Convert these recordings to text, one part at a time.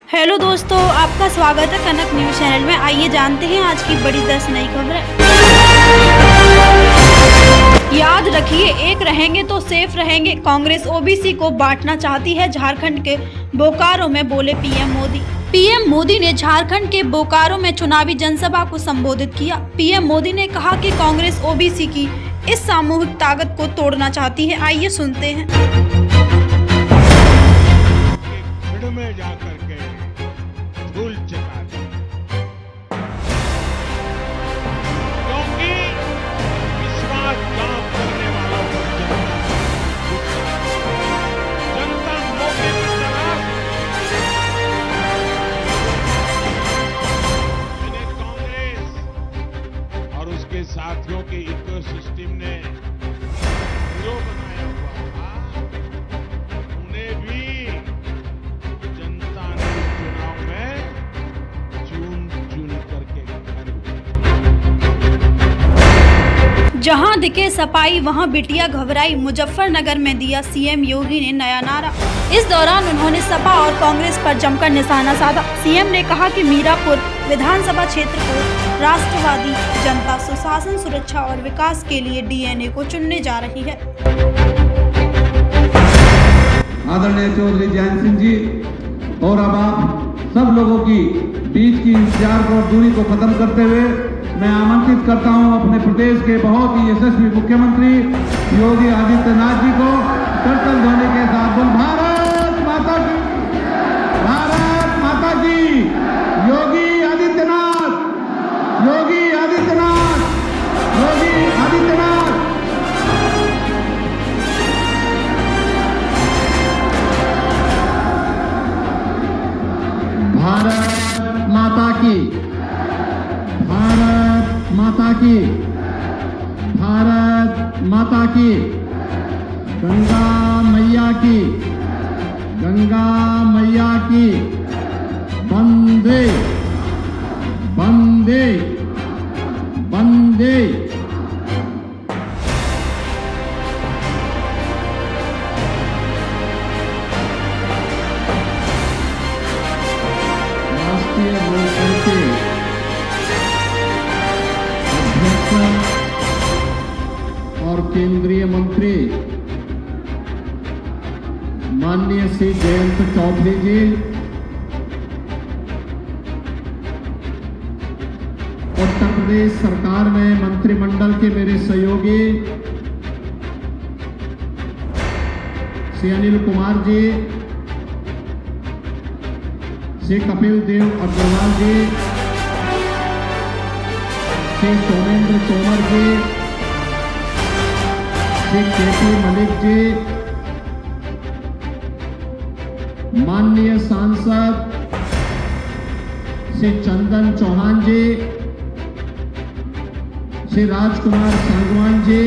Hello दोस्तों, आपका स्वागत है कनक न्यूज चैनल में। आइए जानते हैं आज की बड़ी 10 नई खबरें। याद रखिए, एक रहेंगे तो सेफ रहेंगे। कांग्रेस ओबीसी को बांटना चाहती है। झारखंड के बोकारो में बोले पीएम मोदी। पीएम मोदी ने झारखंड के बोकारो में चुनावी जनसभा को संबोधित किया। पीएम मोदी ने कहा कि कांग्रेस ओबीसी की इस सामूहिक ताकत को तोड़ना चाहती है। आइए सुनते हैं। में जाकर के धूल चटा दी, क्योंकि विश्वासघात करने वालों को जनता मौके पर तलाश। मैंने कांग्रेस और उसके साथियों के इकोसिस्टम ने हीरो बनाया हुआ था, उन्हें भी जहां दिखे सफाई वहां बिटिया घबराई। मुजफ्फरनगर में दिया सीएम योगी ने नया नारा। इस दौरान उन्होंने सपा और कांग्रेस पर जमकर निशाना साधा। सीएम ने कहा कि मीरापुर विधानसभा क्षेत्र को राष्ट्रवादी जनता सुशासन, सुरक्षा और विकास के लिए डीएनए को चुनने जा रही है। आदरणीय चौधरी जयंत सिंह जी, और अब आप सब लोगों की बीच की इंतजार और दूरी को खत्म करते हुए मैं आमंत्रित करता हूं अपने प्रदेश के बहुत ही यशस्वी मुख्यमंत्री योगी आदित्यनाथ जी को कर्तव्य ध्वनि के साथ बोल भारत माता की, भारत माता की। योगी आदित्यनाथ, योगी आदित्यनाथ, योगी आदित्यनाथ। भारत माता की, भारत माता की, भारत माता की। गंगा मैया की, गंगा मैया की। वंदे वंदे वंदे। राष्ट्रीय लोकदल के और केंद्रीय मंत्री माननीय श्री जयंत चौधरी जी, उत्तर प्रदेश सरकार में मंत्रिमंडल के मेरे सहयोगी श्री अनिल कुमार जी, श्री कपिल देव अग्रवाल जी, श्री सोमेंद्र तोमर जी, श्री केपी मलिक जी, माननीय सांसद श्री चंदन चौहान जी, श्री राजकुमार सांगवान जी,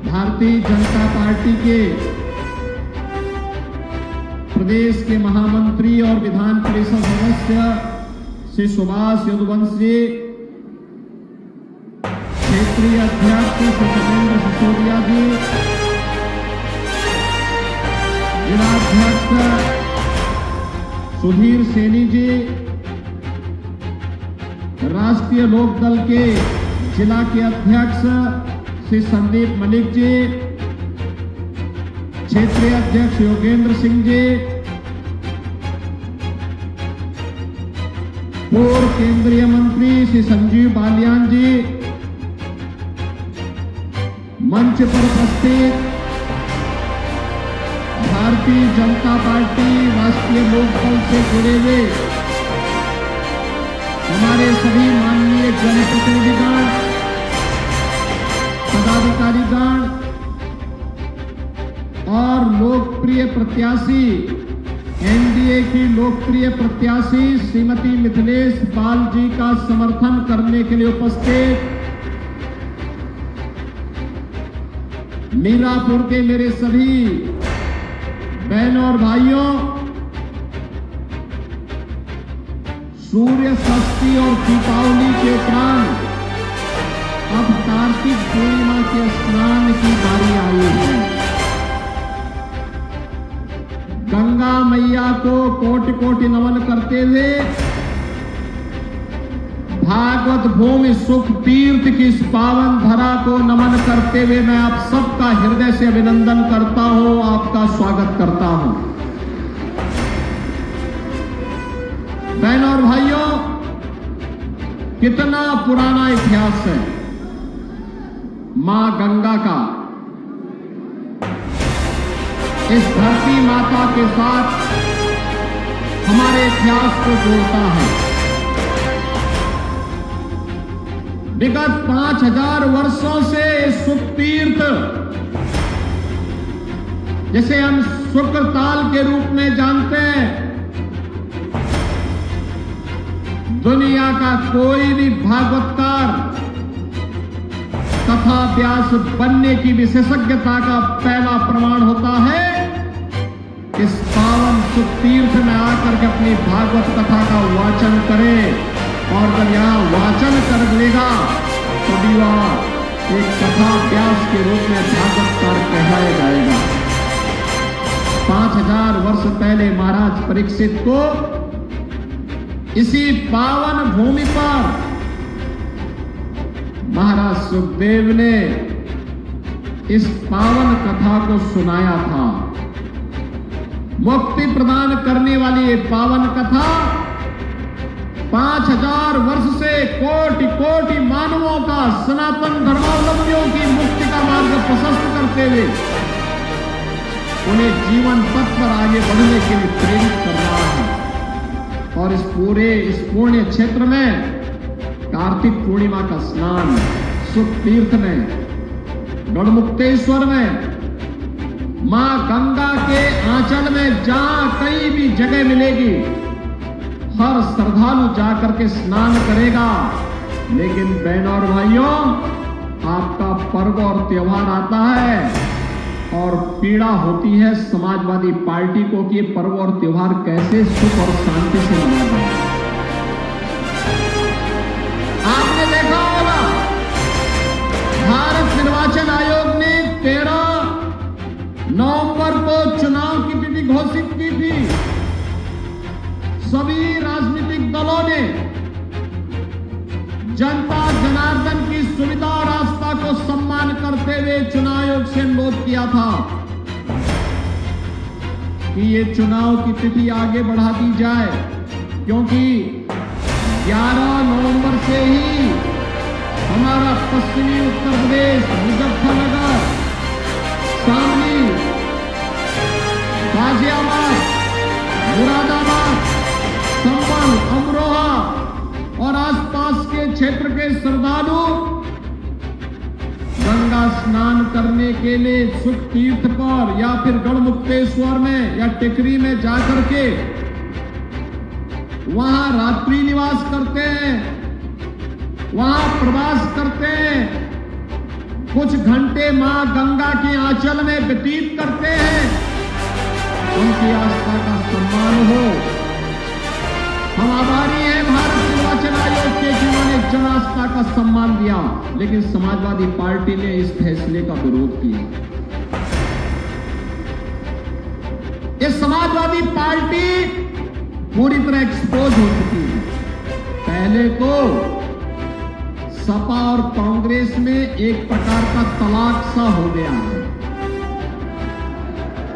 भारतीय जनता पार्टी के प्रदेश के महामंत्री और विधान परिषद सदस्य श्री सुभाष यदुवंशी जी, क्षेत्रीय अध्यक्ष श्री सत्येंद्र सिसोदिया जी, जिलाध्यक्ष सुधीर सैनी जी, राष्ट्रीय लोकदल के जिला के अध्यक्ष श्री संदीप मलिक जी, क्षेत्रीय अध्यक्ष योगेंद्र सिंह जी, पूर्व केंद्रीय मंत्री श्री संजीव बालियान जी, मंच पर उपस्थित भारतीय जनता पार्टी राष्ट्रीय लोकदल से जुड़े हुए हमारे सभी माननीय जनप्रतिनिधिगण, पदाधिकारीगण और लोकप्रिय प्रत्याशी, एनडीए की लोकप्रिय प्रत्याशी श्रीमती मिथिलेश पाल जी का समर्थन करने के लिए उपस्थित मीरापुर के मेरे सभी बहनों और भाइयों, सूर्य षष्ठी और दीपावली के उपरांत अब कार्तिक पूर्णिमा के स्नान की बारी आई है। गंगा मैया को कोटि कोटि नमन करते हुए भागवत भूमि सुख तीर्थ की इस पावन धरा को नमन करते हुए मैं आप सबका हृदय से अभिनंदन करता हूं, आपका स्वागत करता हूं। बहनों और भाइयों, कितना पुराना इतिहास है मां गंगा का। इस धरती माता के साथ हमारे इतिहास को जोड़ता है। विगत 5000 वर्षों से सुख तीर्थ, जिसे हम शुक्रताल के रूप में जानते हैं, दुनिया का कोई भी भागवतकार कथा व्यास बनने की विशेषज्ञता का पहला प्रमाण होता है इस पावन सुख तीर्थ में आकर के अपनी भागवत कथा का वाचन करे, और जब यहां वाचन कर लेगा तो भी वह एक कथा व्यास के रूप में भागवतकार कहलाया जाएगा। 5000 वर्ष पहले महाराज परीक्षित को इसी पावन भूमि पर महाराज सुखदेव ने इस पावन कथा को सुनाया था। मुक्ति प्रदान करने वाली ये पावन कथा 5000 वर्ष से कोटि कोटि मानवों का, सनातन धर्मावलंबियों की मुक्ति का मार्ग प्रशस्त करते हुए उन्हें जीवन पथ पर आगे बढ़ने के लिए प्रेरित कर रहा है। और इस पुण्य क्षेत्र में कार्तिक पूर्णिमा का स्नान सुख तीर्थ में, गढ़मुक्तेश्वर में, मां गंगा के आंचल में जहां कहीं भी जगह मिलेगी हर श्रद्धालु जाकर के स्नान करेगा। लेकिन बहनों और भाइयों, आपका पर्व और त्योहार आता है और पीड़ा होती है समाजवादी पार्टी को कि ये पर्व और त्योहार कैसे सुख और शांति से मनाया जाए। आपने देखा होगा भारत निर्वाचन आयोग ने 13 नवंबर को चुनाव की तिथि घोषित की थी। सभी राजनीतिक दलों ने जनता जनार्दन की सुविधा और आस्था को सम्मान करते हुए चुनाव आयोग से अनुरोध किया था कि ये चुनाव की तिथि आगे बढ़ा दी जाए, क्योंकि 11 नवंबर से ही हमारा पश्चिमी उत्तर प्रदेश, मुजफ्फरनगर, शामली, गाजियाबाद, मुरादाबाद, संभल, अमरोहा और आसपास के क्षेत्र के श्रद्धालु गंगा स्नान करने के लिए सुख तीर्थ पर या फिर गढ़मुक्तेश्वर में या टिकरी में जाकर के वहां रात्रि निवास करते हैं, वहां प्रवास करते हैं, कुछ घंटे मां गंगा के आंचल में व्यतीत करते हैं। उनकी आस्था का सम्मान हो। हम आभारी हैं भारत निर्वाचन आयोग के, जिन्होंने जन आस्था का सम्मान दिया, लेकिन समाजवादी पार्टी ने इस फैसले का विरोध किया। ये समाजवादी पार्टी पूरी तरह एक्सपोज हो चुकी है। पहले तो सपा और कांग्रेस में एक प्रकार का तलाक सा हो गया है,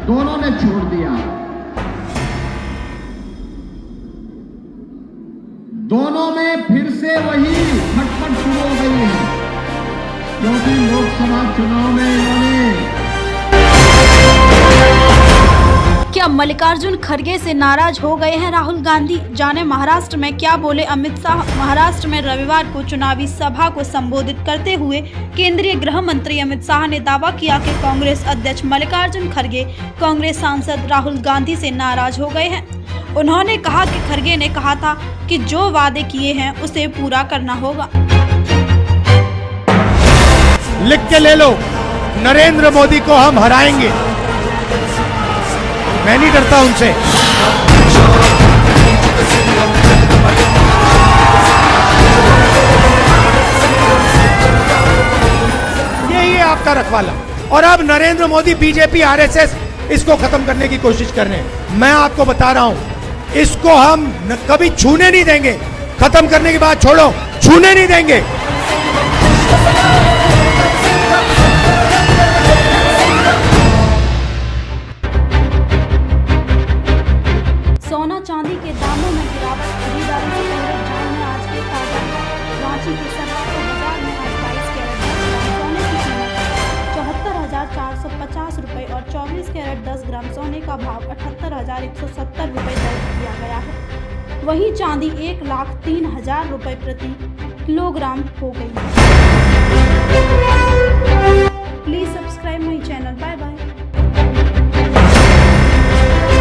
दोनों ने छोड़ दिया। दोनों में फिर से वही खटपट शुरू हो गई है, क्योंकि लोकसभा चुनाव में इन्होंने क्या मल्लिकार्जुन खड़गे से नाराज हो गए हैं राहुल गांधी? जाने महाराष्ट्र में क्या बोले अमित शाह। महाराष्ट्र में रविवार को चुनावी सभा को संबोधित करते हुए केंद्रीय गृह मंत्री अमित शाह ने दावा किया कि कांग्रेस अध्यक्ष मल्लिकार्जुन खड़गे कांग्रेस सांसद राहुल गांधी से नाराज हो गए हैं। उन्होंने कहा कि खड़गे ने कहा था कि जो वादे किए हैं उसे पूरा करना होगा। लिख के ले लो, नरेंद्र मोदी को हम हराएंगे। मैं नहीं डरता उनसे। यही है आपका रखवाला। और अब नरेंद्र मोदी, बीजेपी, आरएसएस इसको खत्म करने की कोशिश कर रहे हैं। मैं आपको बता रहा हूं, इसको हम कभी छूने नहीं देंगे। खत्म करने की बात छोड़ो, छूने नहीं देंगे। सोना चांदी के दामों में गिरावट, खरीदारी से पहले जान में आज के ताजा। रांची के सरकारी बाजार में आज 22 कैरेट 10 ग्राम सोने की कीमत 74,450 रुपये और 24 कैरेट 10 ग्राम सोने का भाव 78,170 रुपये दर्ज किया गया है। वहीं चांदी 1,03,000 रुपये प्रति किलोग्राम हो गई है। Please subscribe my channel. Bye bye.